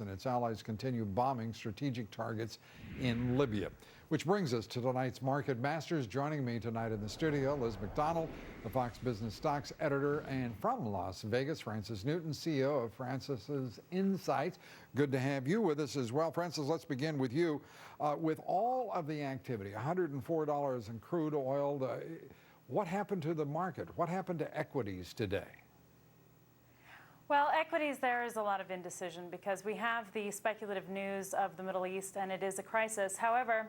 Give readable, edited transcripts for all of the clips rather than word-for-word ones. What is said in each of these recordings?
and its allies continue bombing strategic targets in Libya. Which brings us to tonight's Market Masters. Joining me tonight in the studio, Liz McDonald, the Fox Business Stocks editor, and from Las Vegas, Francis Newton, CEO of Francis's Insights. Good to have you with us as well. Francis, let's begin with you. With all of the activity, $104 in crude oil, what happened to the market? What happened to equities today? Well, equities, there is a lot of indecision because we have the speculative news of the Middle East and it is a crisis. However,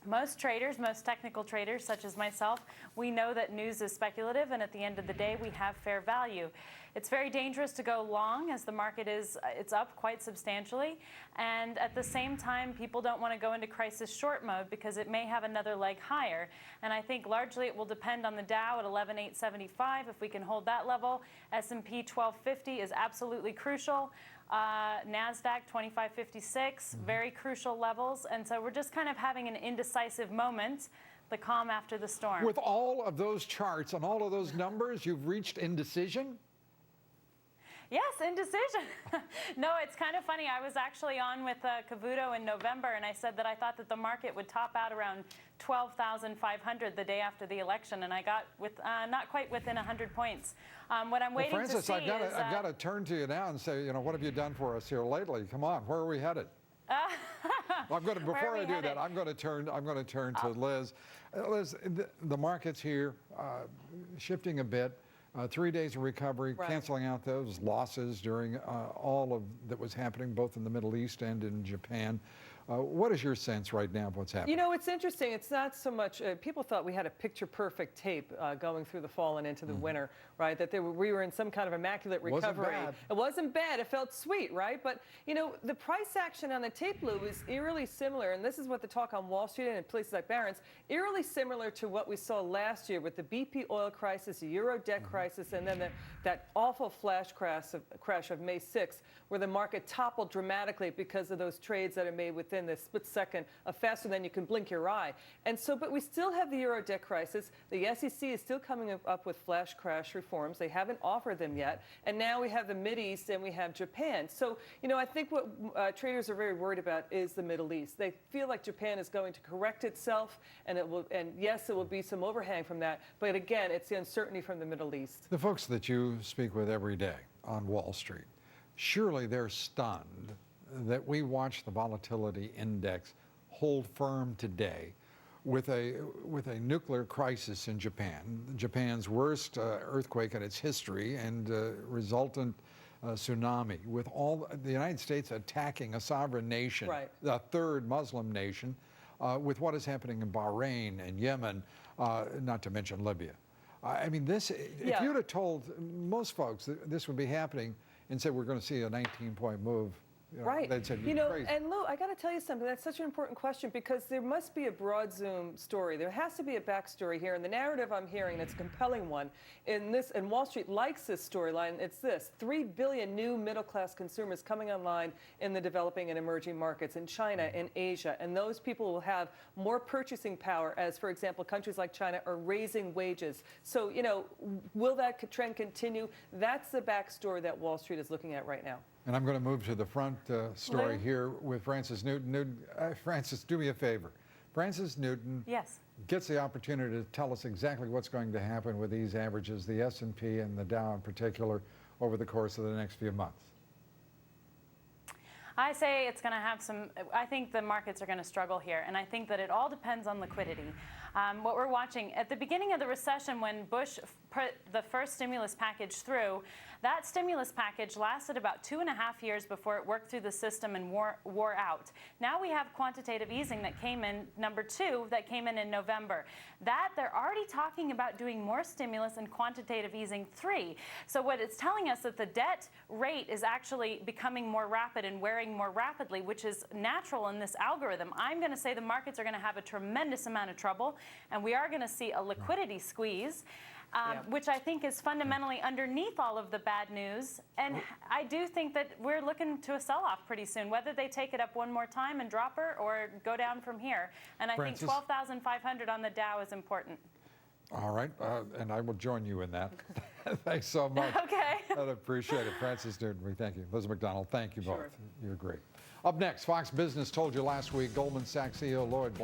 most traders, most technical traders such as myself, we know that news is speculative and at the end of the day we have fair value. It's very dangerous to go long as the market it's up quite substantially, and at the same time people don't want to go into crisis short mode because it may have another leg higher, and I think largely it will depend on the Dow at 11,875 if we can hold that level. S&P 1250 is absolutely crucial. NASDAQ 2556, very crucial levels, and so we're just kind of having an indecisive moment, the calm after the storm. With all of those charts and all of those numbers, you've reached indecision? Yes, indecision. No, it's kind of funny. I was actually on with Cavuto in November, and I said that I thought that the market would top out around 12,500 the day after the election, and I got not quite within 100 points. What I'm waiting Francis, to see is... I've got to turn to you now and say, you know, what have you done for us here lately? Come on, where are we headed? Before I do that, I'm going to turn to Liz. Liz, the market's here, shifting a bit. 3 days of recovery, right. Canceling out those losses during all of that was happening both in the Middle East and in Japan. What is your sense right now of what's happening? You know, it's interesting. It's not so much, people thought we had a picture-perfect tape going through the fall and into the winter, right? That we were in some kind of immaculate recovery. It wasn't bad. It felt sweet, right? But, you know, the price action on the tape, Lou, is eerily similar, and this is what the talk on Wall Street and in places like Barron's, eerily similar to what we saw last year with the BP oil crisis, the Euro debt crisis, and then that awful flash crash of May 6th, where the market toppled dramatically because of those trades that are made within the split second of faster than you can blink your eye. And so, but we still have the Euro debt crisis. The SEC is still coming up with flash crash reforms. They haven't offered them yet. And now we have the Mideast and we have Japan. So, you know, I think what traders are very worried about is the Middle East. They feel like Japan is going to correct itself, and yes, it will be some overhang from that. But again, it's the uncertainty from the Middle East. The folks that you speak with every day on Wall Street, surely they're stunned that we watch the volatility index hold firm today with a nuclear crisis in Japan, Japan's worst earthquake in its history and resultant tsunami, with all the United States attacking a sovereign nation, right. The third Muslim nation, with what is happening in Bahrain and Yemen, not to mention Libya. I mean, if you'd have told most folks that this would be happening and said we're going to see a 19-point move, you know, right. They'd say, you know, crazy. And Lou, I got to tell you something. That's such an important question because there must be a broad zoom story. There has to be a backstory here, and the narrative I'm hearing, that's a compelling one, and Wall Street likes this storyline. It's this: 3 billion new middle-class consumers coming online in the developing and emerging markets in China and Asia, and those people will have more purchasing power as, for example, countries like China are raising wages. So, you know, will that trend continue? That's the backstory that Wall Street is looking at right now. And I'm going to move to the front story here with Francis Newton. Francis, do me a favor. Francis Newton gets the opportunity to tell us exactly what's going to happen with these averages, the S&P and the Dow in particular, over the course of the next few months. I say it's going to have I think the markets are going to struggle here, and I think that it all depends on liquidity. What we're watching at the beginning of the recession, when Bush put the first stimulus package through, that stimulus package lasted about 2.5 years before it worked through the system and wore out. Now we have quantitative easing that came in, number 2, that came in November. That they're already talking about doing more stimulus and quantitative easing 3. So what it's telling us that the debt rate is actually becoming more rapid and wearing more rapidly, which is natural in this algorithm. I'm going to say the markets are going to have a tremendous amount of trouble, and we are going to see a liquidity squeeze. Which I think is fundamentally underneath all of the bad news. And I do think that we're looking to a sell-off pretty soon, whether they take it up one more time and drop her or go down from here. And I think 12,500 on the Dow is important. All right, and I will join you in that. Thanks so much. Okay. I appreciate it. Francis Newton, we thank you. Liz McDonald, thank you both. Sure. You're great. Up next, Fox Business told you last week, Goldman Sachs CEO Lloyd